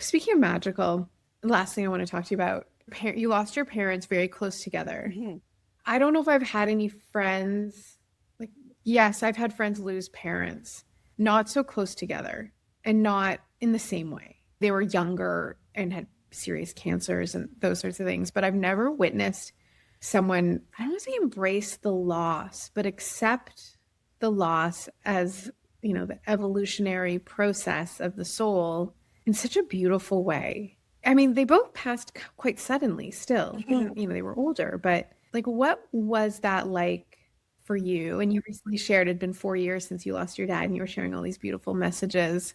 Speaking of magical, the last thing I want to talk to you about, you lost your parents very close together. Mhm. I don't know if I've had any friends, like, yes, I've had friends lose parents, not so close together and not in the same way. They were younger and had serious cancers and those sorts of things, but I've never witnessed someone, I don't want to say embrace the loss, but accept the loss as, the evolutionary process of the soul in such a beautiful way. I mean, they both passed quite suddenly still, even, Mhm. they were older, but like, what was that like for you? And you recently shared it had been 4 years since you lost your dad, and you were sharing all these beautiful messages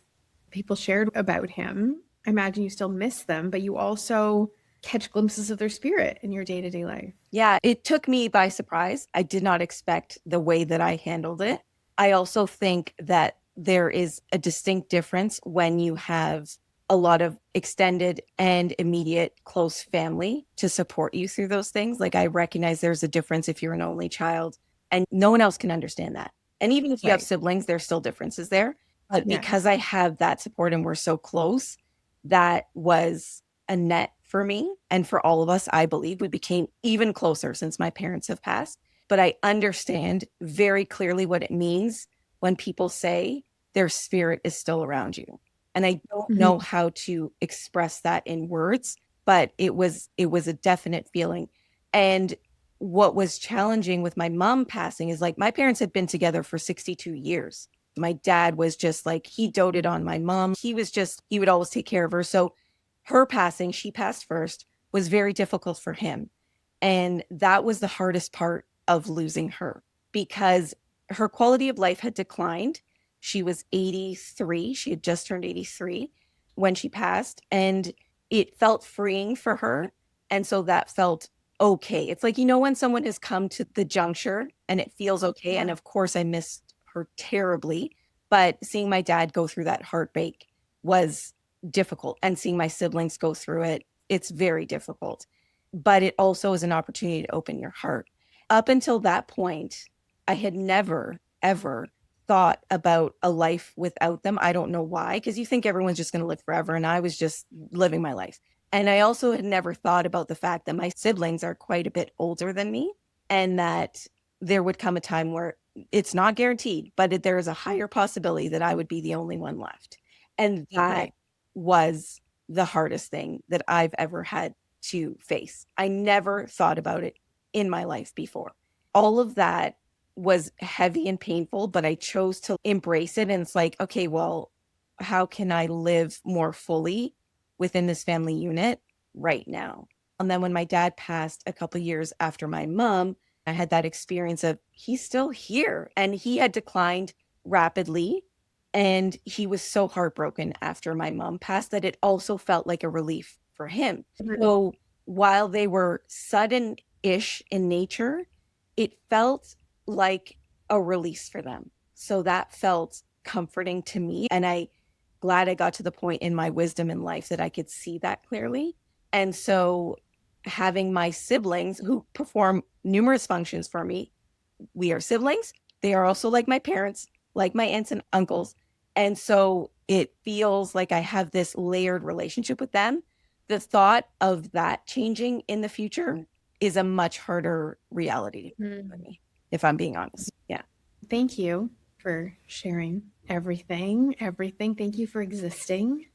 people shared about him. I imagine you still miss them, but you also catch glimpses of their spirit in your day to day life. Yeah, it took me by surprise. I did not expect the way that I handled it. I also think that there is a distinct difference when you have a lot of extended and immediate close family to support you through those things. Like, I recognize there's a difference if you're an only child and no one else can understand that. And even if you have Right. siblings, there's still differences there. But because I Yes. have that support and we're so close, that was a net for me and for all of us. I believe we became even closer since my parents have passed. But I understand very clearly what it means when people say their spirit is still around you. And I don't know Mhm. how to express that in words, but it was a definite feeling. And what was challenging with my mom passing is, like, my parents had been together for 62 years. My dad was just like, he doted on my mom. He would always take care of her. So her passing, she passed first, was very difficult for him. And that was the hardest part of losing her because her quality of life had declined. She was 83. She had just turned 83 when she passed, and it felt freeing for her. And so that felt okay. It's like, when someone has come to the juncture and it feels okay. And Yeah. of course, I missed her terribly. But seeing my dad go through that heartbreak was difficult. And seeing my siblings go through it, it's very difficult. But it also is an opportunity to open your heart. Up until that point, I had never, ever thought about a life without them. I don't know why, because you think everyone's just going to live forever. And I was just living my life. And I also had never thought about the fact that my siblings are quite a bit older than me and that there would come a time where it's not guaranteed, but there is a higher possibility that I would be the only one left. And that Right. was the hardest thing that I've ever had to face. I never thought about it in my life before. All of that was heavy and painful, but I chose to embrace it. And it's like, okay, well, how can I live more fully within this family unit right now? And then when my dad passed a couple years after my mom, I had that experience of he's still here and he had declined rapidly. And he was so heartbroken after my mom passed that it also felt like a relief for him. Mhm. So while they were sudden ish in nature, it felt like a release for them. So that felt comforting to me. And I glad I got to the point in my wisdom in life that I could see that clearly. And so having my siblings who perform numerous functions for me, we are siblings. They are also like my parents, like my aunts and uncles. And so it feels like I have this layered relationship with them. The thought of that changing in the future is a much harder reality for Mhm. me, if I'm being honest. Yeah. Thank you for sharing everything. Everything. Thank you for existing.